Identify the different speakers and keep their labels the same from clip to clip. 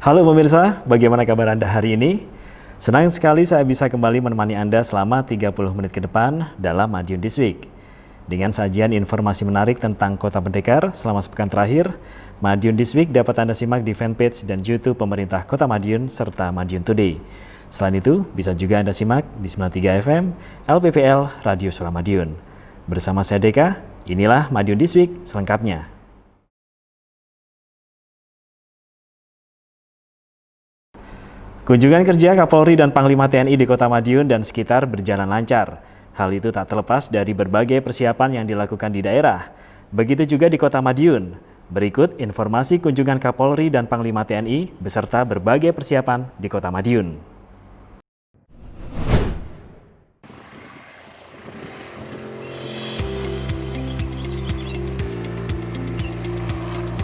Speaker 1: Halo pemirsa, bagaimana kabar Anda hari ini? Senang sekali saya bisa kembali menemani Anda selama 30 menit ke depan dalam Madiun This Week. Dengan sajian informasi menarik tentang Kota Pendekar selama sepekan terakhir, Madiun This Week dapat Anda simak di fanpage dan YouTube pemerintah Kota Madiun serta Madiun Today. Selain itu, bisa juga Anda simak di 93 FM, LPPL Radio Suramadiun. Bersama saya Deka, inilah Madiun This Week selengkapnya. Kunjungan kerja Kapolri dan Panglima TNI di Kota Madiun dan sekitar berjalan lancar. Hal itu tak terlepas dari berbagai persiapan yang dilakukan di daerah. Begitu juga di Kota Madiun. Berikut informasi kunjungan Kapolri dan Panglima TNI beserta berbagai persiapan di Kota Madiun.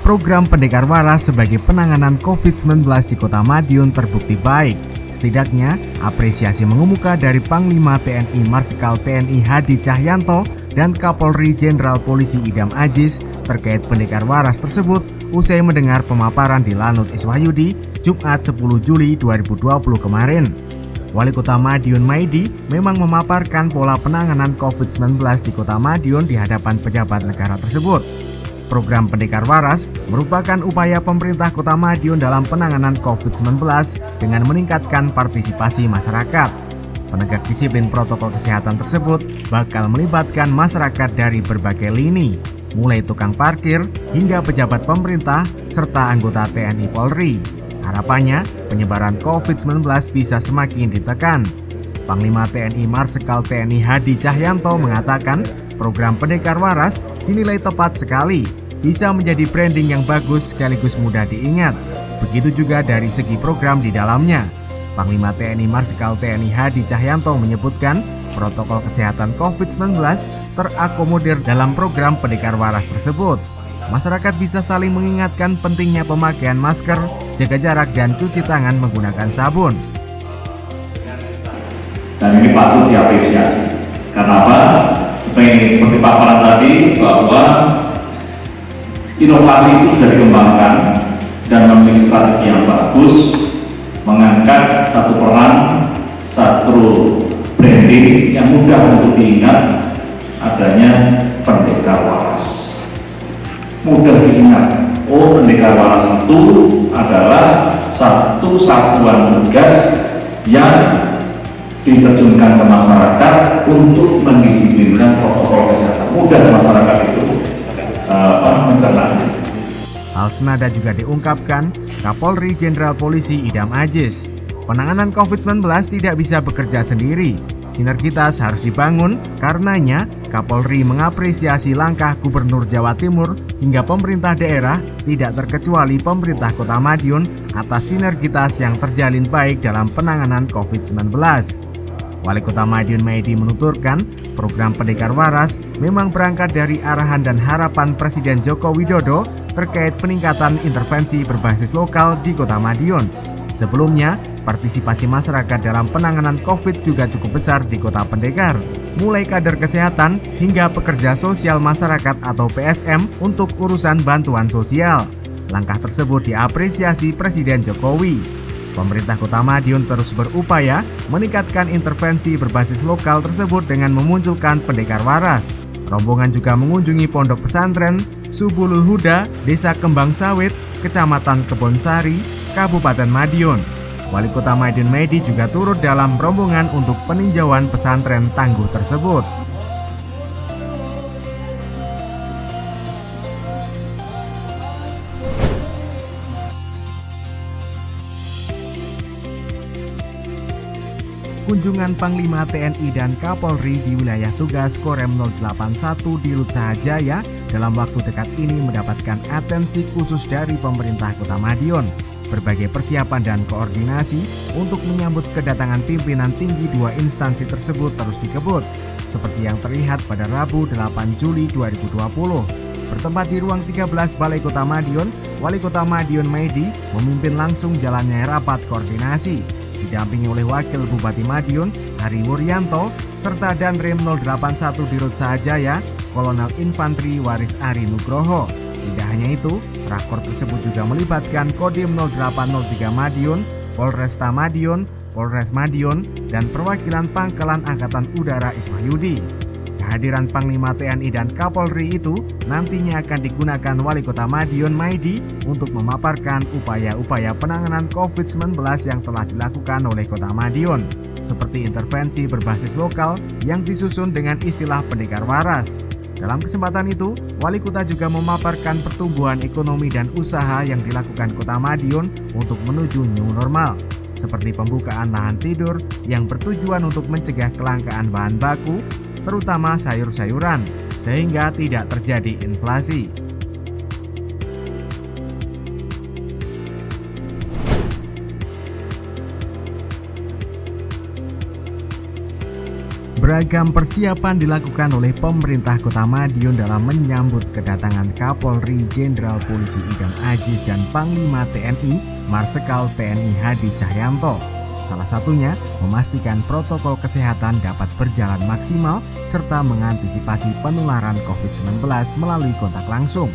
Speaker 2: Program Pendekar Waras sebagai penanganan COVID-19 di Kota Madiun terbukti baik. Setidaknya, apresiasi mengemuka dari Panglima TNI Marsikal TNI Hadi Cahyanto dan Kapolri Jenderal Polisi Idam Aziz terkait Pendekar Waras tersebut usai mendengar pemaparan di Lanut Iswahyudi Jumat 10 Juli 2020 kemarin. Wali Kota Madiun Maidi memang memaparkan pola penanganan COVID-19 di Kota Madiun di hadapan pejabat negara tersebut. Program Pendekar Waras merupakan upaya pemerintah Kota Madiun dalam penanganan COVID-19 dengan meningkatkan partisipasi masyarakat. Penegak disiplin protokol kesehatan tersebut bakal melibatkan masyarakat dari berbagai lini, mulai tukang parkir hingga pejabat pemerintah serta anggota TNI Polri. Harapannya, penyebaran COVID-19 bisa semakin ditekan. Panglima TNI Marsikal TNI Hadi Cahyanto mengatakan, program Pendekar Waras dinilai tepat sekali, bisa menjadi branding yang bagus sekaligus mudah diingat. Begitu juga dari segi program di dalamnya. Panglima TNI Marsikal TNI Hadi Cahyanto menyebutkan protokol kesehatan COVID-19 terakomodir dalam program Pendekar Waras tersebut. Masyarakat bisa saling mengingatkan pentingnya pemakaian masker, jaga jarak dan cuci tangan menggunakan sabun.
Speaker 3: Dan ini patut diapresiasi. Kenapa? Seperti paparan tadi bahwa inovasi itu sudah dikembangkan dan memiliki strategi yang bagus, mengangkat satu peran, satu branding yang mudah untuk diingat, adanya Pendekar Waras. Mudah diingat, Pendekar Waras itu adalah satu satuan tugas yang diterjunkan ke masyarakat untuk mendisiplinkan protokol kesehatan. Mudah masyarakat itu mencernanya.
Speaker 2: Hal senada juga diungkapkan Kapolri Jenderal Polisi Idam Aziz. Penanganan COVID-19 tidak bisa bekerja sendiri. Sinergitas harus dibangun, karenanya Kapolri mengapresiasi langkah Gubernur Jawa Timur hingga pemerintah daerah, tidak terkecuali pemerintah Kota Madiun, atas sinergitas yang terjalin baik dalam penanganan COVID-19. Wali Kota Madiun Maidi menuturkan, program Pendekar Waras memang berangkat dari arahan dan harapan Presiden Joko Widodo terkait peningkatan intervensi berbasis lokal di Kota Madiun. Sebelumnya, partisipasi masyarakat dalam penanganan COVID juga cukup besar di Kota Pendekar, mulai kader kesehatan hingga pekerja sosial masyarakat atau PSM untuk urusan bantuan sosial. Langkah tersebut diapresiasi Presiden Jokowi. Pemerintah Kota Madiun terus berupaya meningkatkan intervensi berbasis lokal tersebut dengan memunculkan Pendekar Waras. Rombongan juga mengunjungi pondok pesantren Subulul Huda, Desa Kembang Sawit, Kecamatan Kebonsari, Kabupaten Madiun. Wali Kota Madiun Maidi juga turut dalam rombongan untuk peninjauan pesantren tangguh tersebut. Kunjungan Panglima TNI dan Kapolri di wilayah tugas Korem 081 di Lut Sahajaya dalam waktu dekat ini mendapatkan atensi khusus dari pemerintah Kota Madiun. Berbagai persiapan dan koordinasi untuk menyambut kedatangan pimpinan tinggi dua instansi tersebut terus dikebut, seperti yang terlihat pada Rabu 8 Juli 2020. Bertempat di ruang 13 Balai Kota Madiun, Wali Kota Madiun Maidi memimpin langsung jalannya rapat koordinasi, didampingi oleh Wakil Bupati Madiun, Hari Wuryanto, serta Danrem 081 di Lut Sahajaya, Kolonel Infantri Waris Ari Nugroho. Tidak hanya itu, rakor tersebut juga melibatkan Kodim 0803 Madiun, Polresta Madiun, Polres Madiun, dan perwakilan Pangkalan Angkatan Udara Ismahyudi. Kehadiran Panglima TNI dan Kapolri itu nantinya akan digunakan Wali Kota Madiun Maidi untuk memaparkan upaya-upaya penanganan COVID-19 yang telah dilakukan oleh Kota Madiun, seperti intervensi berbasis lokal yang disusun dengan istilah pendekar waras. Dalam kesempatan itu, Wali Kota juga memaparkan pertumbuhan ekonomi dan usaha yang dilakukan Kota Madiun untuk menuju new normal, seperti pembukaan lahan tidur yang bertujuan untuk mencegah kelangkaan bahan baku, terutama sayur-sayuran, sehingga tidak terjadi inflasi. Beragam persiapan dilakukan oleh pemerintah Kota Madiun dalam menyambut kedatangan Kapolri Jenderal Polisi Idam Aziz dan Panglima TNI Marsikal TNI Hadi Cahyanto. Salah satunya memastikan protokol kesehatan dapat berjalan maksimal serta mengantisipasi penularan COVID-19 melalui kontak langsung.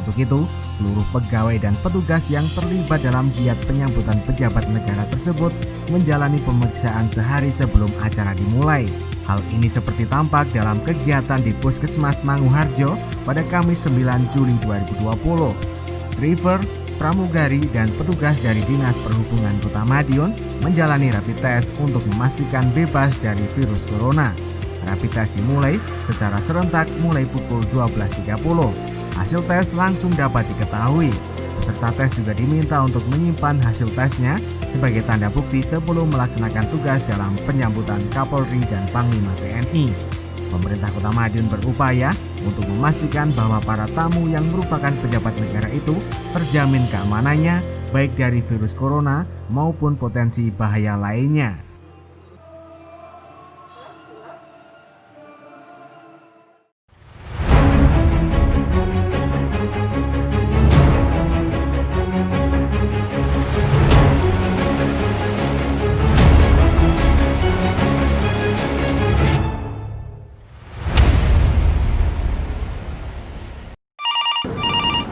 Speaker 2: Untuk itu, seluruh pegawai dan petugas yang terlibat dalam giat penyambutan pejabat negara tersebut menjalani pemeriksaan sehari sebelum acara dimulai. Hal ini seperti tampak dalam kegiatan di Puskesmas Manguharjo pada Kamis 9 Juli 2020. Driver, pramugari, dan petugas dari Dinas Perhubungan Kota Madiun menjalani rapid test untuk memastikan bebas dari virus corona. Rapid test dimulai secara serentak mulai pukul 12.30. Hasil tes langsung dapat diketahui. Peserta tes juga diminta untuk menyimpan hasil tesnya sebagai tanda bukti sebelum melaksanakan tugas dalam penyambutan Kapolri dan Panglima TNI. Pemerintah Kota Madiun berupaya untuk memastikan bahwa para tamu yang merupakan pejabat negara itu terjamin keamanannya baik dari virus corona maupun potensi bahaya lainnya.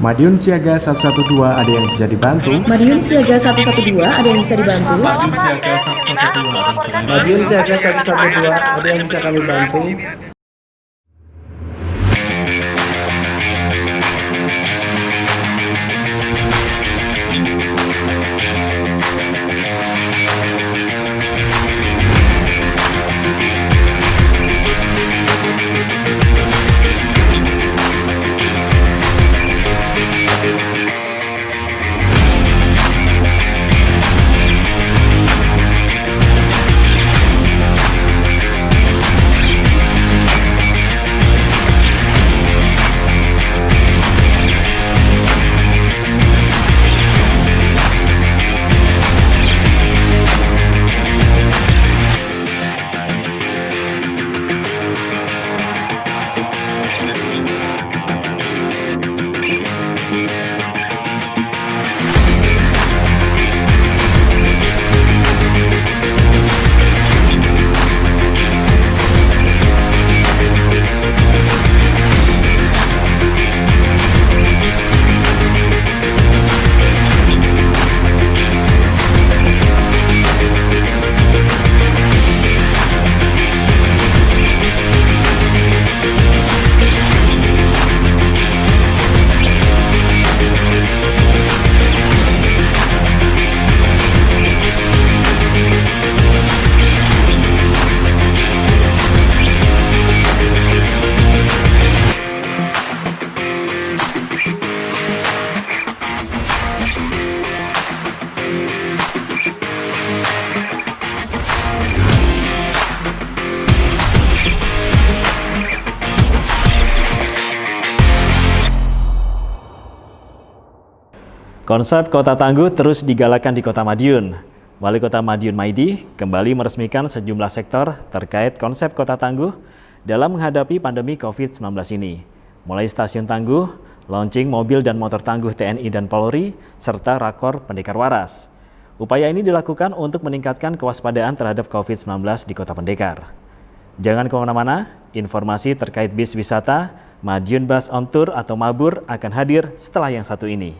Speaker 4: Madiun Siaga 112, ada yang bisa dibantu?
Speaker 5: Madiun Siaga 112, ada yang bisa dibantu?
Speaker 4: Madiun Siaga 112, ada yang bisa kami bantu?
Speaker 1: Konsep Kota Tangguh terus digalakan di Kota Madiun. Wali Kota Madiun Maidi kembali meresmikan sejumlah sektor terkait konsep Kota Tangguh dalam menghadapi pandemi COVID-19 ini. Mulai stasiun Tangguh, launching mobil dan motor tangguh TNI dan Polri, serta rakor pendekar waras. Upaya ini dilakukan untuk meningkatkan kewaspadaan terhadap COVID-19 di Kota Pendekar. Jangan kemana-mana, informasi terkait bis wisata Madiun Bus on Tour atau Mabur akan hadir setelah yang satu ini.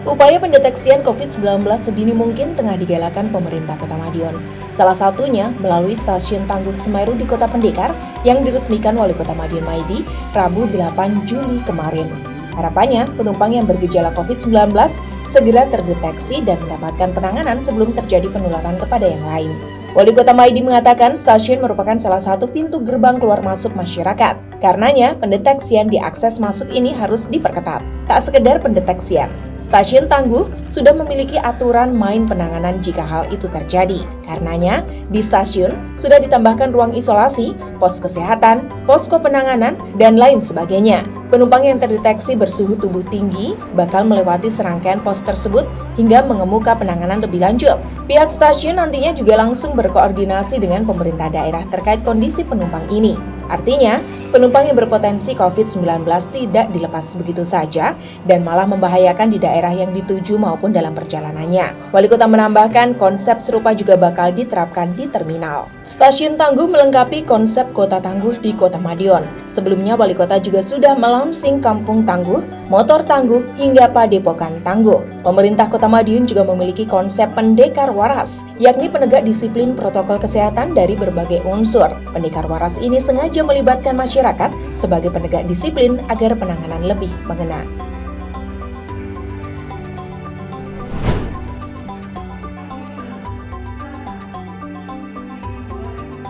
Speaker 6: Upaya pendeteksian COVID-19 sedini mungkin tengah digalakan pemerintah Kota Madiun. Salah satunya melalui Stasiun Tangguh Semeru di Kota Pendekar yang diresmikan Wali Kota Madiun Maidi Rabu 8 Juli kemarin. Harapannya, penumpang yang bergejala COVID-19 segera terdeteksi dan mendapatkan penanganan sebelum terjadi penularan kepada yang lain. Wali Kota Maidi mengatakan stasiun merupakan salah satu pintu gerbang keluar masuk masyarakat. Karenanya, pendeteksian di akses masuk ini harus diperketat. Tak sekedar pendeteksian, Stasiun Tangguh sudah memiliki aturan main penanganan jika hal itu terjadi. Karenanya, di stasiun sudah ditambahkan ruang isolasi, pos kesehatan, posko penanganan, dan lain sebagainya. Penumpang yang terdeteksi bersuhu tubuh tinggi bakal melewati serangkaian pos tersebut hingga mengemuka penanganan lebih lanjut. Pihak stasiun nantinya juga langsung berkoordinasi dengan pemerintah daerah terkait kondisi penumpang ini. Artinya, penumpang yang berpotensi COVID-19 tidak dilepas begitu saja dan malah membahayakan di daerah yang dituju maupun dalam perjalanannya. Wali Kota menambahkan konsep serupa juga bakal diterapkan di terminal. Stasiun Tangguh melengkapi konsep Kota Tangguh di Kota Madiun. Sebelumnya, Wali Kota juga sudah melaunching Kampung Tangguh, Motor Tangguh, hingga Padepokan Tangguh. Pemerintah Kota Madiun juga memiliki konsep pendekar waras, yakni penegak disiplin protokol kesehatan dari berbagai unsur. Pendekar waras ini sengaja melibatkan masyarakat sebagai penegak disiplin agar penanganan lebih mengena.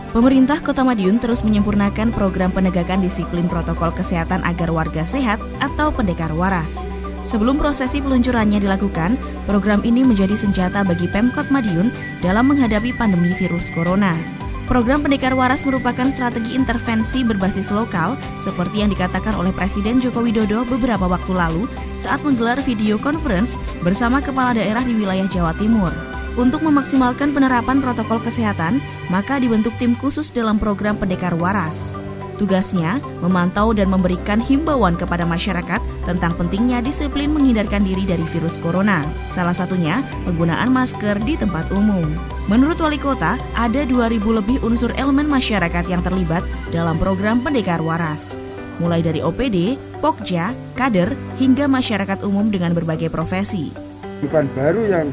Speaker 7: Pemerintah Kota Madiun terus menyempurnakan program penegakan disiplin protokol kesehatan agar warga sehat atau pendekar waras. Sebelum prosesi peluncurannya dilakukan, program ini menjadi senjata bagi Pemkot Madiun dalam menghadapi pandemi virus corona. Program Pendekar Waras merupakan strategi intervensi berbasis lokal seperti yang dikatakan oleh Presiden Joko Widodo beberapa waktu lalu saat menggelar video conference bersama kepala daerah di wilayah Jawa Timur. Untuk memaksimalkan penerapan protokol kesehatan, maka dibentuk tim khusus dalam program Pendekar Waras. Tugasnya memantau dan memberikan himbauan kepada masyarakat tentang pentingnya disiplin menghindarkan diri dari virus corona. Salah satunya penggunaan masker di tempat umum. Menurut Wali Kota, ada 2.000 lebih unsur elemen masyarakat yang terlibat dalam program Pendekar Waras. Mulai dari OPD, Pokja, kader, hingga masyarakat umum dengan berbagai profesi.
Speaker 8: Bukan baru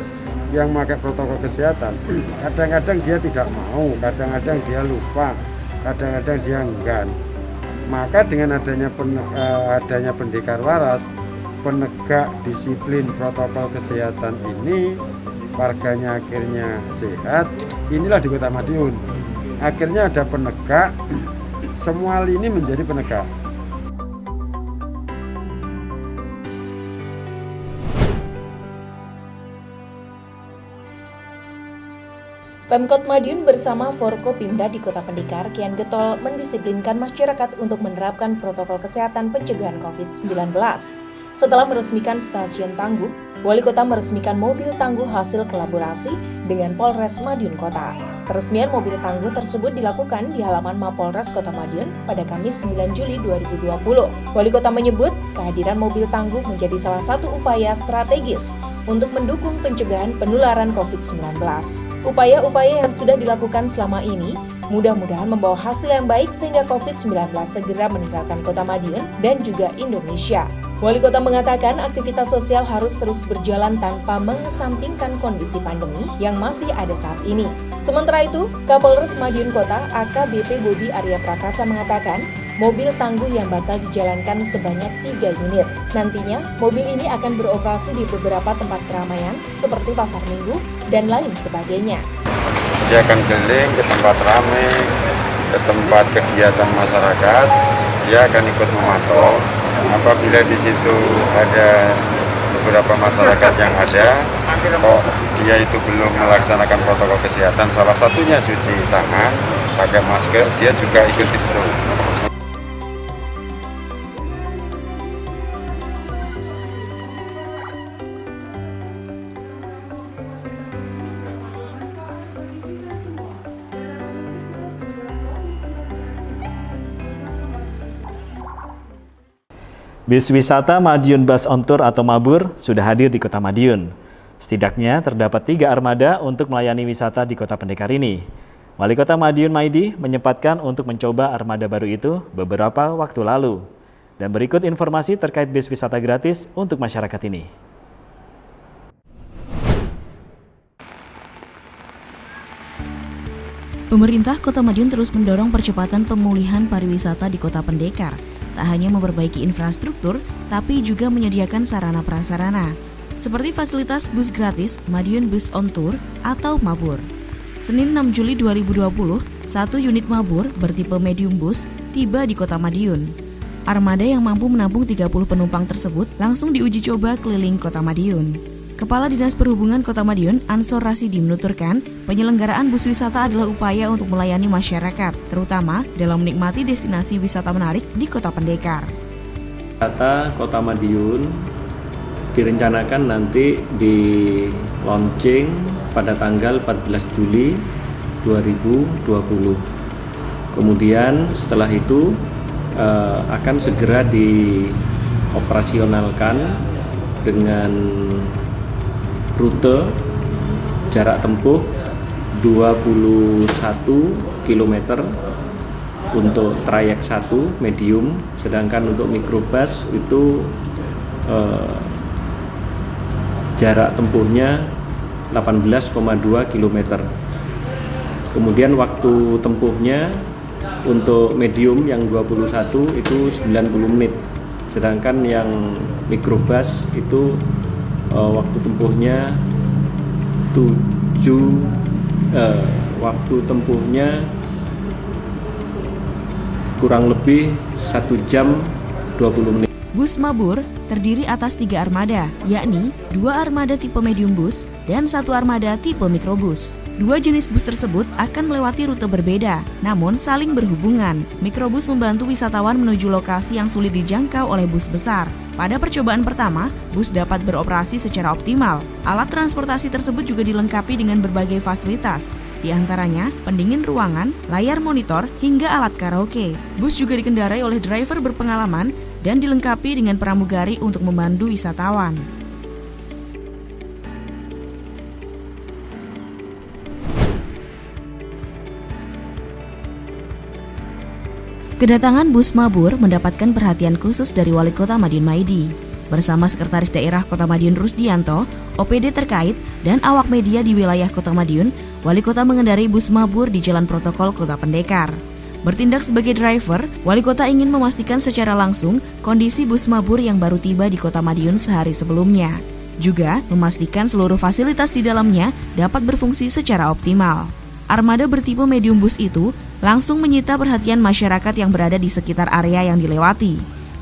Speaker 8: yang pakai protokol kesehatan. Kadang-kadang dia tidak mau, kadang-kadang dia lupa, kadang-kadang dia enggan. Maka dengan adanya Pendekar Waras, penegak disiplin protokol kesehatan ini, warganya akhirnya sehat. Inilah di Kota Madiun. Akhirnya ada penegak, semua lini menjadi penegak.
Speaker 6: Pemkot Madiun bersama Forkopimda di Kota Pendekar kian getol mendisiplinkan masyarakat untuk menerapkan protokol kesehatan pencegahan COVID-19. Setelah meresmikan Stasiun Tangguh, Wali Kota meresmikan mobil tangguh hasil kolaborasi dengan Polres Madiun Kota. Peresmian mobil tangguh tersebut dilakukan di halaman Mapolres Kota Madiun pada Kamis 9 Juli 2020. Wali Kota menyebut kehadiran mobil tangguh menjadi salah satu upaya strategis untuk mendukung pencegahan penularan COVID-19. Upaya-upaya yang sudah dilakukan selama ini mudah-mudahan membawa hasil yang baik sehingga COVID-19 segera meninggalkan Kota Madiun dan juga Indonesia. Wali Kota mengatakan aktivitas sosial harus terus berjalan tanpa mengesampingkan kondisi pandemi yang masih ada saat ini. Sementara itu, Kapolres Madiun Kota AKBP Bobi Arya Prakasa mengatakan mobil tangguh yang bakal dijalankan sebanyak 3 unit. Nantinya, mobil ini akan beroperasi di beberapa tempat keramaian seperti pasar minggu dan lain sebagainya.
Speaker 8: Dia akan keliling ke tempat ramai, ke tempat kegiatan masyarakat. Dia akan ikut memantau. Apabila di situ ada beberapa masyarakat yang ada, kok dia itu belum melaksanakan protokol kesehatan, salah satunya cuci tangan, pakai masker, dia juga ikut itu.
Speaker 1: Bis wisata Madiun Bus on Tour atau Mabur sudah hadir di Kota Madiun. Setidaknya terdapat 3 armada untuk melayani wisata di Kota Pendekar ini. Wali Kota Madiun Maidi menyempatkan untuk mencoba armada baru itu beberapa waktu lalu. Dan berikut informasi terkait bis wisata gratis untuk masyarakat ini.
Speaker 7: Pemerintah Kota Madiun terus mendorong percepatan pemulihan pariwisata di Kota Pendekar. Tak hanya memperbaiki infrastruktur, tapi juga menyediakan sarana prasarana, seperti fasilitas bus gratis Madiun Bus on Tour atau Mabur. Senin 6 Juli 2020, 1 unit Mabur bertipe medium bus tiba di Kota Madiun. Armada yang mampu menampung 30 penumpang tersebut langsung diuji coba keliling Kota Madiun. Kepala Dinas Perhubungan Kota Madiun, Ansor Rasidi menuturkan, penyelenggaraan bus wisata adalah upaya untuk melayani masyarakat, terutama dalam menikmati destinasi wisata menarik di Kota Pendekar.
Speaker 9: Wisata Kota Madiun direncanakan nanti di launching pada tanggal 14 Juli 2020. Kemudian setelah itu akan segera dioperasionalkan dengan rute jarak tempuh 21 km untuk trayek 1 medium, sedangkan untuk mikrobus itu jarak tempuhnya 18,2 km. Kemudian waktu tempuhnya untuk medium yang 21 itu 90 menit, sedangkan yang mikrobus itu waktu tempuhnya kurang lebih 1 jam 20 menit.
Speaker 7: Bus Mabur terdiri atas 3 armada, yakni 2 armada tipe medium bus dan 1 armada tipe mikrobus. 2 jenis bus tersebut akan melewati rute berbeda, namun saling berhubungan. Mikrobus membantu wisatawan menuju lokasi yang sulit dijangkau oleh bus besar. Pada percobaan pertama, bus dapat beroperasi secara optimal. Alat transportasi tersebut juga dilengkapi dengan berbagai fasilitas, di antaranya pendingin ruangan, layar monitor, hingga alat karaoke. Bus juga dikendarai oleh driver berpengalaman dan dilengkapi dengan pramugari untuk memandu wisatawan. Kedatangan bus Mabur mendapatkan perhatian khusus dari Wali Kota Madiun Maidi. Bersama Sekretaris Daerah Kota Madiun Rusdianto, OPD terkait, dan awak media di wilayah Kota Madiun, Wali Kota mengendarai bus Mabur di Jalan Protokol Kota Pendekar. Bertindak sebagai driver, Wali Kota ingin memastikan secara langsung kondisi bus Mabur yang baru tiba di Kota Madiun sehari sebelumnya. Juga memastikan seluruh fasilitas di dalamnya dapat berfungsi secara optimal. Armada bertipe medium bus itu langsung menyita perhatian masyarakat yang berada di sekitar area yang dilewati.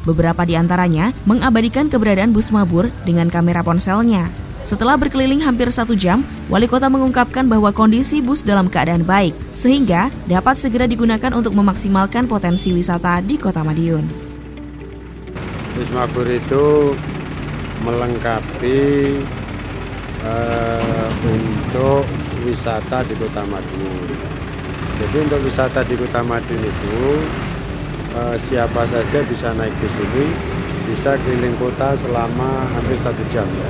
Speaker 7: Beberapa di antaranya mengabadikan keberadaan bus Mabur dengan kamera ponselnya. Setelah berkeliling hampir 1 jam, Wali Kota mengungkapkan bahwa kondisi bus dalam keadaan baik, sehingga dapat segera digunakan untuk memaksimalkan potensi wisata di Kota Madiun.
Speaker 8: Bus Mabur itu melengkapi untuk wisata di Kota Madiun. Jadi untuk wisata di Kota Madiun itu siapa saja bisa naik bus ini, bisa keliling kota selama hampir 1 jam ya.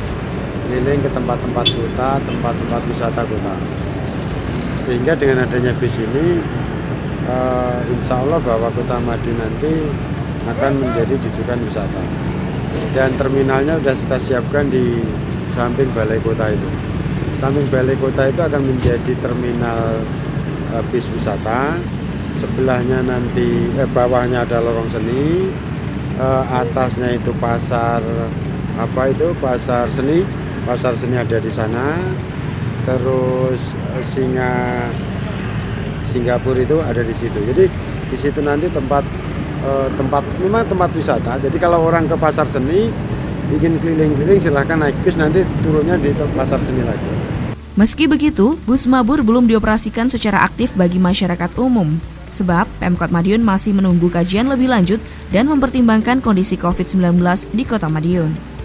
Speaker 8: Keliling ke tempat-tempat kota, tempat-tempat wisata kota. Sehingga dengan adanya bus ini, insya Allah bahwa Kota Madiun nanti akan menjadi jujukan wisata. Dan terminalnya sudah kita siapkan di samping balai kota itu. Samping balai kota itu akan menjadi terminal bis wisata. Sebelahnya nanti bawahnya ada lorong seni, atasnya itu pasar seni. Pasar seni ada di sana. Terus Singapura itu ada di situ. Jadi di situ nanti memang tempat wisata. Jadi kalau orang ke pasar seni ingin keliling-keliling silahkan naik bis, nanti turunnya di pasar seni lagi.
Speaker 7: Meski begitu, bus Mabur belum dioperasikan secara aktif bagi masyarakat umum, sebab Pemkot Madiun masih menunggu kajian lebih lanjut dan mempertimbangkan kondisi COVID-19 di Kota Madiun.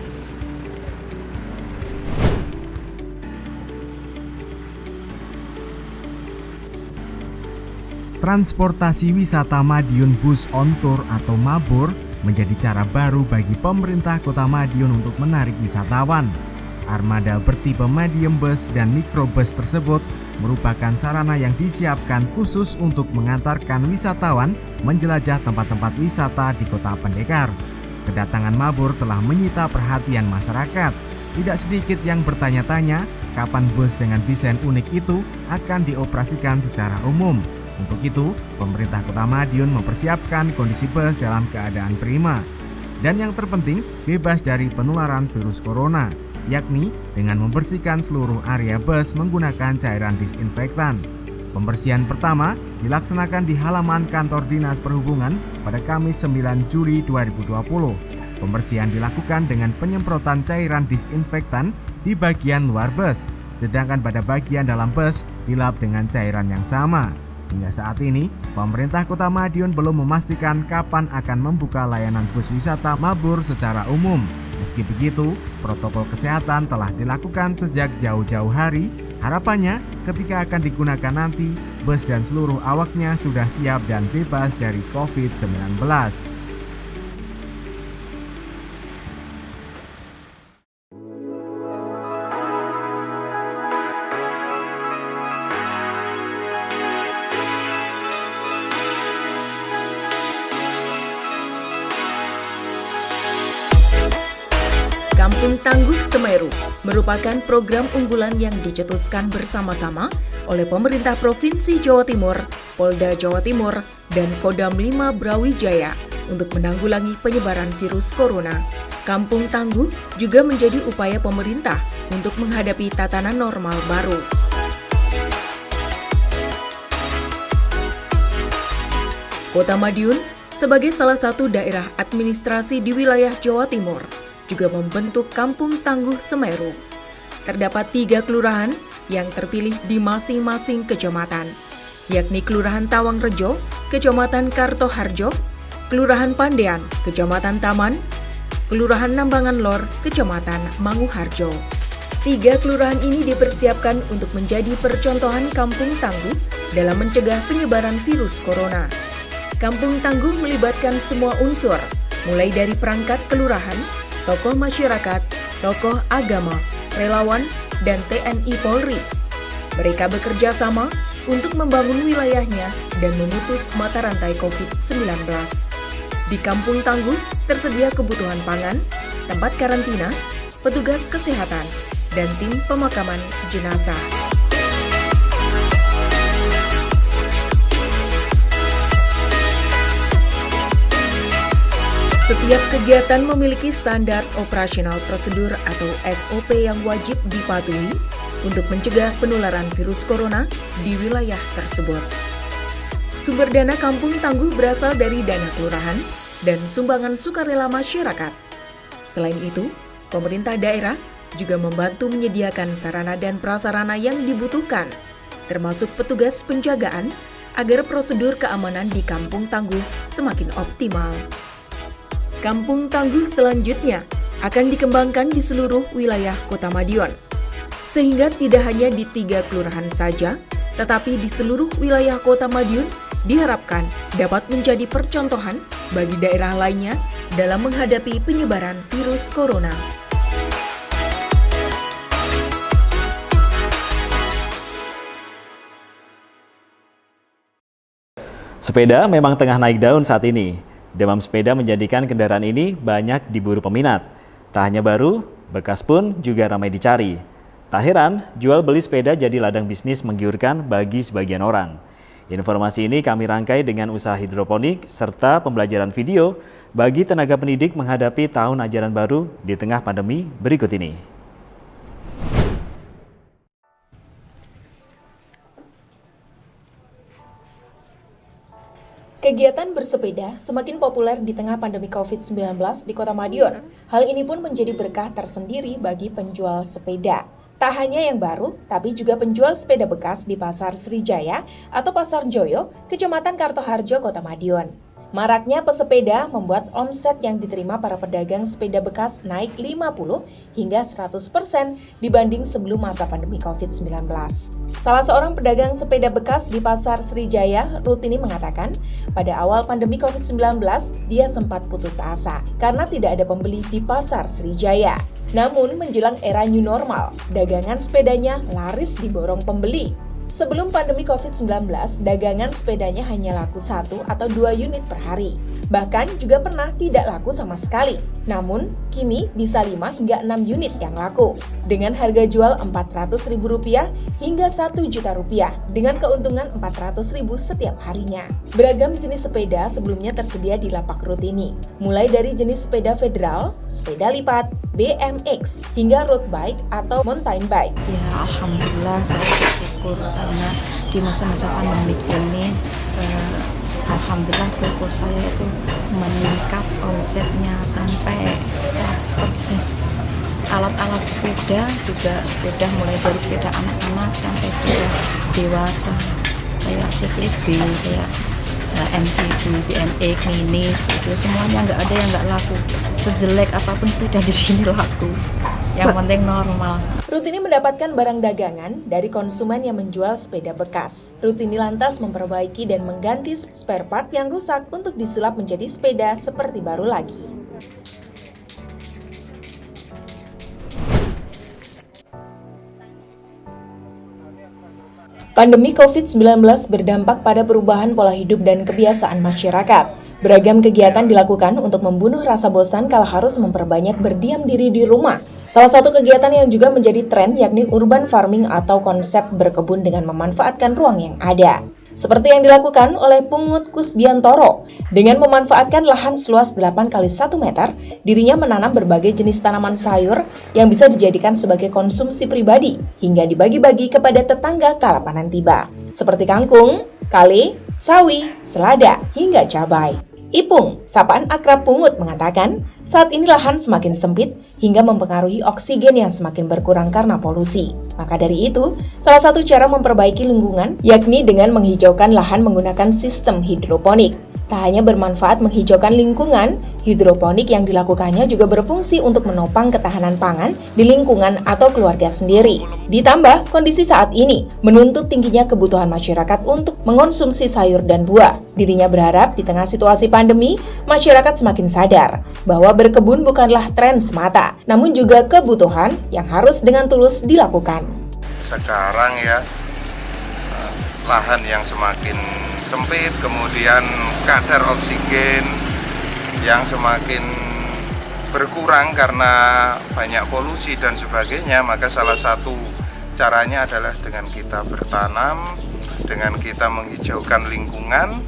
Speaker 2: Transportasi wisata Madiun Bus on Tour atau Mabur menjadi cara baru bagi pemerintah Kota Madiun untuk menarik wisatawan. Armada bertipe medium bus dan mikrobus tersebut merupakan sarana yang disiapkan khusus untuk mengantarkan wisatawan menjelajah tempat-tempat wisata di Kota Pendekar. Kedatangan Mabur telah menyita perhatian masyarakat. Tidak sedikit yang bertanya-tanya kapan bus dengan desain unik itu akan dioperasikan secara umum. Untuk itu, pemerintah Kota Madiun mempersiapkan kondisi bus dalam keadaan prima. Dan yang terpenting, bebas dari penularan virus corona, yakni dengan membersihkan seluruh area bus menggunakan cairan disinfektan. Pembersihan pertama dilaksanakan di halaman kantor Dinas Perhubungan pada Kamis 9 Juli 2020. Pembersihan dilakukan dengan penyemprotan cairan disinfektan di bagian luar bus, sedangkan pada bagian dalam bus dilap dengan cairan yang sama. Hingga saat ini, pemerintah Kota Madiun belum memastikan kapan akan membuka layanan bus wisata Mabur secara umum. Meski begitu, protokol kesehatan telah dilakukan sejak jauh-jauh hari. Harapannya, ketika akan digunakan nanti, bus dan seluruh awaknya sudah siap dan bebas dari COVID-19.
Speaker 6: Kampung Tangguh Semeru merupakan program unggulan yang dicetuskan bersama-sama oleh pemerintah Provinsi Jawa Timur, Polda Jawa Timur, dan Kodam 5 Brawijaya untuk menanggulangi penyebaran virus corona. Kampung Tangguh juga menjadi upaya pemerintah untuk menghadapi tatanan normal baru. Kota Madiun sebagai salah satu daerah administrasi di wilayah Jawa Timur juga membentuk Kampung Tangguh Semeru. Terdapat 3 kelurahan yang terpilih di masing-masing kecamatan, yakni Kelurahan Tawangrejo, Kecamatan Kartoharjo, Kelurahan Pandean, Kecamatan Taman, Kelurahan Nambangan Lor, Kecamatan Manguharjo. 3 kelurahan ini dipersiapkan untuk menjadi percontohan Kampung Tangguh dalam mencegah penyebaran virus corona. Kampung Tangguh melibatkan semua unsur, mulai dari perangkat kelurahan, tokoh masyarakat, tokoh agama, relawan, dan TNI Polri. Mereka bekerja sama untuk membangun wilayahnya dan memutus mata rantai COVID-19. Di Kampung Tangguh tersedia kebutuhan pangan, tempat karantina, petugas kesehatan, dan tim pemakaman jenazah. Setiap kegiatan memiliki standar operasional prosedur atau SOP yang wajib dipatuhi untuk mencegah penularan virus corona di wilayah tersebut. Sumber dana Kampung Tangguh berasal dari dana kelurahan dan sumbangan sukarela masyarakat. Selain itu, pemerintah daerah juga membantu menyediakan sarana dan prasarana yang dibutuhkan, termasuk petugas penjagaan, agar prosedur keamanan di Kampung Tangguh semakin optimal. Kampung Tangguh selanjutnya akan dikembangkan di seluruh wilayah Kota Madiun, sehingga tidak hanya di 3 kelurahan saja, tetapi di seluruh wilayah Kota Madiun diharapkan dapat menjadi percontohan bagi daerah lainnya dalam menghadapi penyebaran virus corona.
Speaker 1: Sepeda memang tengah naik daun saat ini. Demam sepeda menjadikan kendaraan ini banyak diburu peminat. Tak hanya baru, bekas pun juga ramai dicari. Tak heran, jual beli sepeda jadi ladang bisnis menggiurkan bagi sebagian orang. Informasi ini kami rangkai dengan usaha hidroponik serta pembelajaran video bagi tenaga pendidik menghadapi tahun ajaran baru di tengah pandemi berikut ini.
Speaker 6: Kegiatan bersepeda semakin populer di tengah pandemi COVID-19 di Kota Madiun. Hal ini pun menjadi berkah tersendiri bagi penjual sepeda. Tak hanya yang baru, tapi juga penjual sepeda bekas di Pasar Srijaya atau Pasar Joyo, Kecamatan Kartoharjo, Kota Madiun. Maraknya pesepeda membuat omset yang diterima para pedagang sepeda bekas naik 50 hingga 100% dibanding sebelum masa pandemi COVID-19. Salah seorang pedagang sepeda bekas di Pasar Srijaya, Rutini, mengatakan pada awal pandemi COVID-19 dia sempat putus asa karena tidak ada pembeli di Pasar Srijaya. Namun menjelang era new normal, dagangan sepedanya laris diborong pembeli. Sebelum pandemi COVID-19, dagangan sepedanya hanya laku 1 atau 2 unit per hari. Bahkan juga pernah tidak laku sama sekali. Namun, kini bisa 5 hingga 6 unit yang laku. Dengan harga jual Rp400.000 hingga Rp1.000.000 dengan keuntungan Rp400.000 setiap harinya. Beragam jenis sepeda sebelumnya tersedia di lapak Ruth ini. Mulai dari jenis sepeda federal, sepeda lipat, BMX, hingga road bike atau mountain bike.
Speaker 10: Ya, alhamdulillah saya bersyukur karena di masa-masa pandemi ini alhamdulillah toko saya itu meningkat omsetnya sampai 100%. Alat-alat sepeda juga sepeda mulai dari sepeda anak-anak sampai sepeda dewasa kayak CTB, kayak MTB, BMX, mini, itu semuanya nggak ada yang nggak laku. Sejelek apapun sepeda di sini laku. Yang penting normal.
Speaker 6: Ruth ini mendapatkan barang dagangan dari konsumen yang menjual sepeda bekas. Ruth ini lantas memperbaiki dan mengganti spare part yang rusak untuk disulap menjadi sepeda seperti baru lagi. Pandemi COVID-19 berdampak pada perubahan pola hidup dan kebiasaan masyarakat. Beragam kegiatan dilakukan untuk membunuh rasa bosan kala harus memperbanyak berdiam diri di rumah. Salah satu kegiatan yang juga menjadi tren yakni urban farming atau konsep berkebun dengan memanfaatkan ruang yang ada. Seperti yang dilakukan oleh Pungut Kusbiantoro. Dengan memanfaatkan lahan seluas 8x1 meter, dirinya menanam berbagai jenis tanaman sayur yang bisa dijadikan sebagai konsumsi pribadi hingga dibagi-bagi kepada tetangga kala panen tiba. Seperti kangkung, kale, sawi, selada, hingga cabai. Ipung, sapaan akrab Pungut, mengatakan saat ini lahan semakin sempit hingga mempengaruhi oksigen yang semakin berkurang karena polusi. Maka dari itu, salah satu cara memperbaiki lingkungan yakni dengan menghijaukan lahan menggunakan sistem hidroponik. Tak hanya bermanfaat menghijaukan lingkungan, hidroponik yang dilakukannya juga berfungsi untuk menopang ketahanan pangan di lingkungan atau keluarga sendiri. Ditambah, kondisi saat ini menuntut tingginya kebutuhan masyarakat untuk mengonsumsi sayur dan buah. Dirinya berharap di tengah situasi pandemi, masyarakat semakin sadar bahwa berkebun bukanlah tren semata, namun juga kebutuhan yang harus dengan tulus dilakukan.
Speaker 11: Sekarang ya, lahan yang semakin sempit, kemudian kadar oksigen yang semakin berkurang karena banyak polusi dan sebagainya, maka salah satu caranya adalah dengan kita bertanam, dengan kita menghijaukan lingkungan,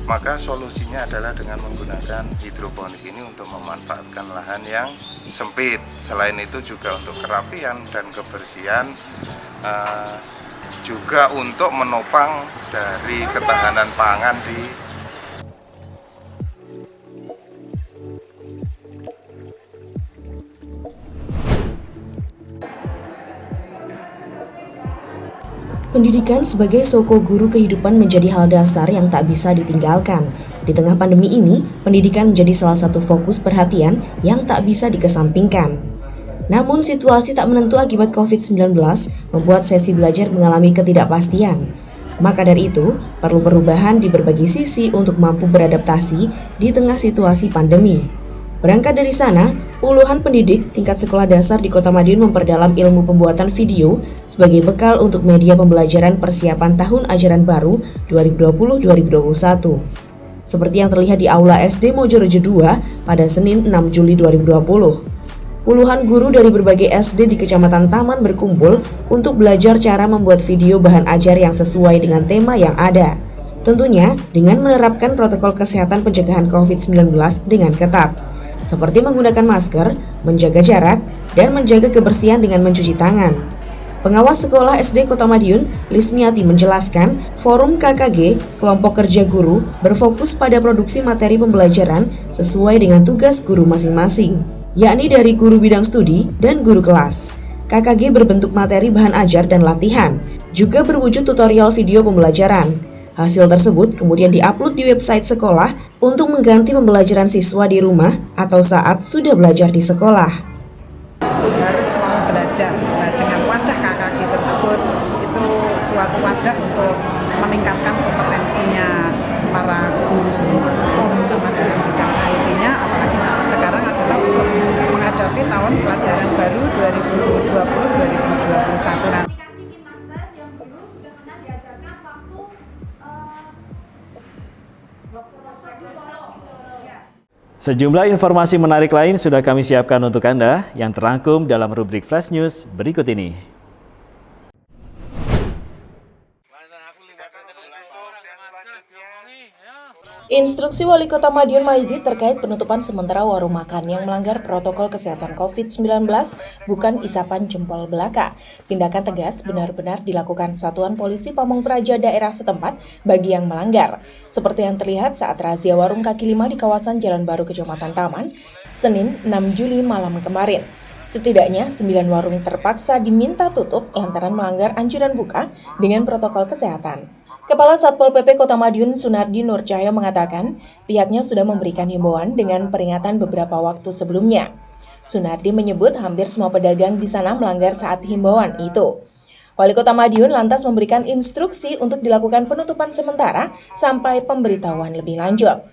Speaker 11: maka solusinya adalah dengan menggunakan hidroponik ini untuk memanfaatkan lahan yang sempit. Selain itu juga untuk kerapian dan kebersihan, juga untuk menopang dari ketahanan pangan di
Speaker 6: Pendidikan sebagai soko guru kehidupan menjadi hal dasar yang tak bisa ditinggalkan. Di tengah pandemi ini, pendidikan menjadi salah satu fokus perhatian yang tak bisa dikesampingkan. Namun situasi tak menentu akibat COVID-19 membuat sesi belajar mengalami ketidakpastian. Maka dari itu, perlu perubahan di berbagai sisi untuk mampu beradaptasi di tengah situasi pandemi. Berangkat dari sana, puluhan pendidik tingkat sekolah dasar di Kota Madiun memperdalam ilmu pembuatan video sebagai bekal untuk media pembelajaran persiapan tahun ajaran baru 2020-2021. Seperti yang terlihat di Aula SD Mojorejo 2 pada Senin 6 Juli 2020. Puluhan guru dari berbagai SD di Kecamatan Taman berkumpul untuk belajar cara membuat video bahan ajar yang sesuai dengan tema yang ada. Tentunya dengan menerapkan protokol kesehatan pencegahan COVID-19 dengan ketat, seperti menggunakan masker, menjaga jarak, dan menjaga kebersihan dengan mencuci tangan. Pengawas Sekolah SD Kota Madiun, Lismiati, menjelaskan forum KKG, kelompok kerja guru, berfokus pada produksi materi pembelajaran sesuai dengan tugas guru masing-masing, yakni dari guru bidang studi dan guru kelas. KKG berbentuk materi bahan ajar dan latihan, juga berwujud tutorial video pembelajaran. Hasil tersebut kemudian diupload di website sekolah untuk mengganti pembelajaran siswa di rumah atau saat sudah belajar di sekolah.
Speaker 12: Harus mau belajar. Nah, dengan wadah KKG tersebut itu suatu wadah untuk meningkatkan kompetensinya para guru semua, terutama dalam bidang IT-nya, apalagi saat sekarang adalah untuk menghadapi
Speaker 1: Sejumlah informasi menarik lain sudah kami siapkan untuk Anda yang terangkum dalam rubrik Flash News berikut ini.
Speaker 6: Instruksi Wali Kota Madiun Maidi terkait penutupan sementara warung makan yang melanggar protokol kesehatan COVID-19 bukan isapan jempol belaka. Tindakan tegas benar-benar dilakukan Satuan Polisi Pamong Praja daerah setempat bagi yang melanggar. Seperti yang terlihat saat razia warung kaki lima di kawasan Jalan Baru Kecamatan Taman, Senin 6 Juli malam kemarin. Setidaknya 9 warung terpaksa diminta tutup lantaran melanggar anjuran buka dengan protokol kesehatan. Kepala Satpol PP Kota Madiun Sunardi Nur Cahyo mengatakan pihaknya sudah memberikan himbauan dengan peringatan beberapa waktu sebelumnya. Sunardi menyebut hampir semua pedagang di sana melanggar saat himbauan itu. Wali Kota Madiun lantas memberikan instruksi untuk dilakukan penutupan sementara sampai pemberitahuan lebih lanjut.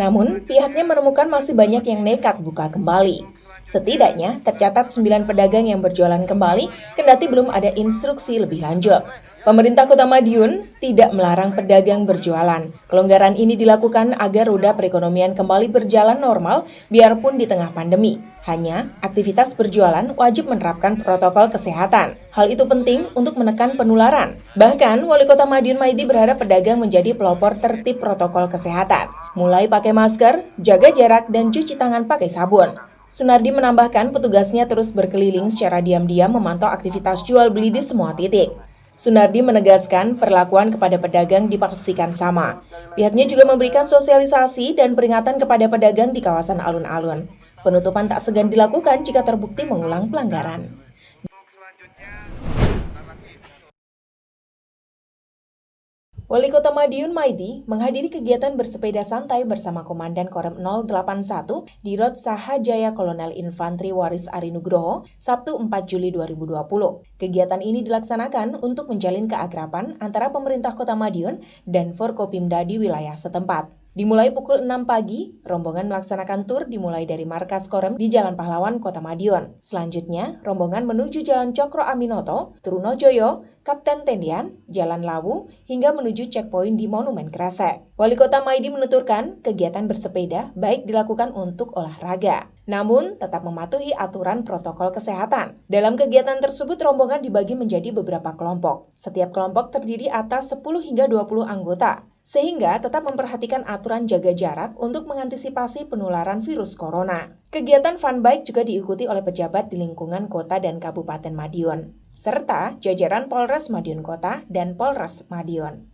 Speaker 6: Namun, pihaknya menemukan masih banyak yang nekat buka kembali. Setidaknya tercatat 9 pedagang yang berjualan kembali, kendati belum ada instruksi lebih lanjut. Pemerintah Kota Madiun tidak melarang pedagang berjualan. Kelonggaran ini dilakukan agar roda perekonomian kembali berjalan normal biarpun di tengah pandemi. Hanya aktivitas berjualan wajib menerapkan protokol kesehatan. Hal itu penting untuk menekan penularan. Bahkan, Wali Kota Madiun Maidi berharap pedagang menjadi pelopor tertib protokol kesehatan. Mulai pakai masker, jaga jarak, dan cuci tangan pakai sabun. Sunardi menambahkan petugasnya terus berkeliling secara diam-diam memantau aktivitas jual beli di semua titik. Sunardi menegaskan perlakuan kepada pedagang dipastikan sama. Pihaknya juga memberikan sosialisasi dan peringatan kepada pedagang di kawasan alun-alun. Penutupan tak segan dilakukan jika terbukti mengulang pelanggaran. Wali Kota Madiun Maidi menghadiri kegiatan bersepeda santai bersama Komandan Korem 081 di Rot Sahajaya Kolonel Infantri Waris Ari Nugroho, Sabtu 4 Juli 2020. Kegiatan ini dilaksanakan untuk menjalin keakraban antara pemerintah Kota Madiun dan Forkopimda di wilayah setempat. Dimulai pukul 6 pagi, rombongan melaksanakan tur dimulai dari markas Korem di Jalan Pahlawan, Kota Madiun. Selanjutnya, rombongan menuju Jalan Cokro Aminoto, Trunojoyo, Kapten Tendian, Jalan Lawu, hingga menuju checkpoint di Monumen Kresek. Wali Kota Maidi menuturkan, kegiatan bersepeda baik dilakukan untuk olahraga, namun tetap mematuhi aturan protokol kesehatan. Dalam kegiatan tersebut, rombongan dibagi menjadi beberapa kelompok. Setiap kelompok terdiri atas 10 hingga 20 anggota. Sehingga tetap memperhatikan aturan jaga jarak untuk mengantisipasi penularan virus corona. Kegiatan fun bike juga diikuti oleh pejabat di lingkungan kota dan Kabupaten Madiun, serta jajaran Polres Madiun Kota dan Polres Madiun.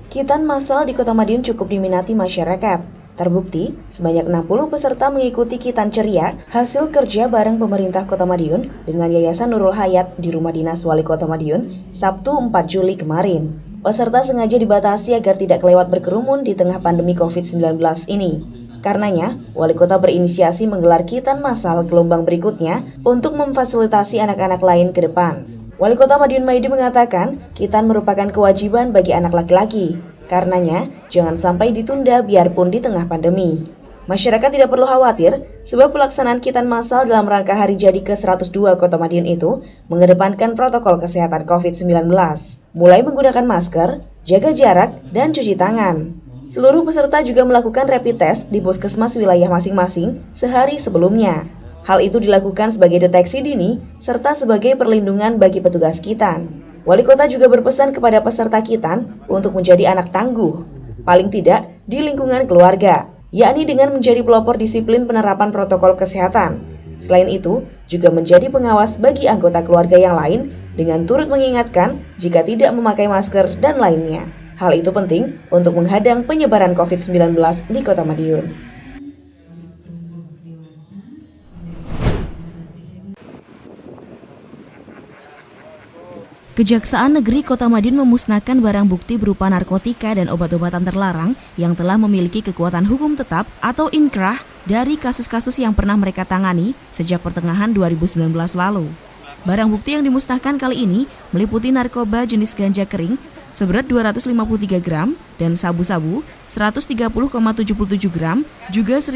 Speaker 6: Kitan massal di Kota Madiun cukup diminati masyarakat. Terbukti, sebanyak 60 peserta mengikuti Kitan Ceria hasil kerja bareng pemerintah Kota Madiun dengan Yayasan Nurul Hayat di Rumah Dinas Wali Kota Madiun, Sabtu 4 Juli kemarin. Peserta sengaja dibatasi agar tidak kelewat berkerumun di tengah pandemi COVID-19 ini. Karenanya, Wali Kota berinisiasi menggelar Kitan massal gelombang berikutnya untuk memfasilitasi anak-anak lain ke depan. Wali Kota Madiun Maidi mengatakan, Kitan merupakan kewajiban bagi anak laki-laki. Karenanya, jangan sampai ditunda biarpun di tengah pandemi. Masyarakat tidak perlu khawatir, sebab pelaksanaan Kitan massal dalam rangka hari jadi ke-102 Kota Madiun itu mengedepankan protokol kesehatan COVID-19, mulai menggunakan masker, jaga jarak, dan cuci tangan. Seluruh peserta juga melakukan rapid test di puskesmas wilayah masing-masing sehari sebelumnya. Hal itu dilakukan sebagai deteksi dini, serta sebagai perlindungan bagi petugas Kitan. Wali Kota juga berpesan kepada peserta Kitan untuk menjadi anak tangguh, paling tidak di lingkungan keluarga, yakni dengan menjadi pelopor disiplin penerapan protokol kesehatan. Selain itu, juga menjadi pengawas bagi anggota keluarga yang lain dengan turut mengingatkan jika tidak memakai masker dan lainnya. Hal itu penting untuk menghadang penyebaran COVID-19 di Kota Madiun.
Speaker 7: Kejaksaan Negeri Kota Madiun memusnahkan barang bukti berupa narkotika dan obat-obatan terlarang yang telah memiliki kekuatan hukum tetap atau inkrah dari kasus-kasus yang pernah mereka tangani sejak pertengahan 2019 lalu. Barang bukti yang dimusnahkan kali ini meliputi narkoba jenis ganja kering seberat 253 gram dan sabu-sabu 130,77 gram, juga 1.500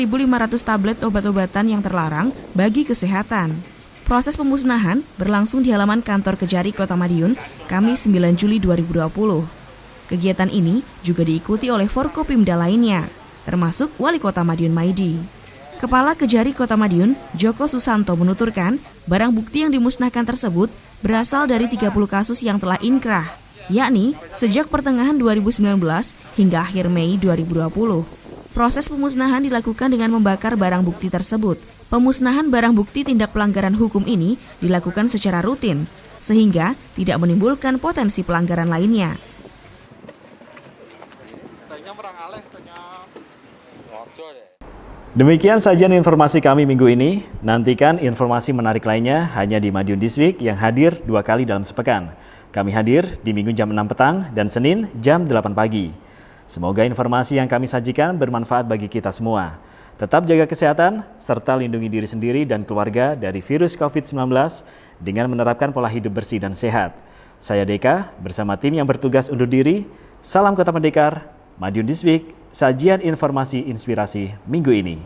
Speaker 7: tablet obat-obatan yang terlarang bagi kesehatan. Proses pemusnahan berlangsung di halaman kantor Kejari Kota Madiun, Kamis 9 Juli 2020. Kegiatan ini juga diikuti oleh Forkopimda lainnya, termasuk Wali Kota Madiun Maidi. Kepala Kejari Kota Madiun, Joko Susanto menuturkan, barang bukti yang dimusnahkan tersebut berasal dari 30 kasus yang telah inkrah, yakni sejak pertengahan 2019 hingga akhir Mei 2020. Proses pemusnahan dilakukan dengan membakar barang bukti tersebut. Pemusnahan barang bukti tindak pelanggaran hukum ini dilakukan secara rutin, sehingga tidak menimbulkan potensi pelanggaran lainnya.
Speaker 1: Demikian sajian informasi kami minggu ini. Nantikan informasi menarik lainnya hanya di Madiun This Week yang hadir 2 kali dalam sepekan. Kami hadir di Minggu jam 6 petang dan Senin jam 8 pagi. Semoga informasi yang kami sajikan bermanfaat bagi kita semua. Tetap jaga kesehatan, serta lindungi diri sendiri dan keluarga dari virus COVID-19 dengan menerapkan pola hidup bersih dan sehat. Saya Deka, bersama tim yang bertugas undur diri. Salam Kota Pendekar, Madiun This Week, sajian informasi inspirasi minggu ini.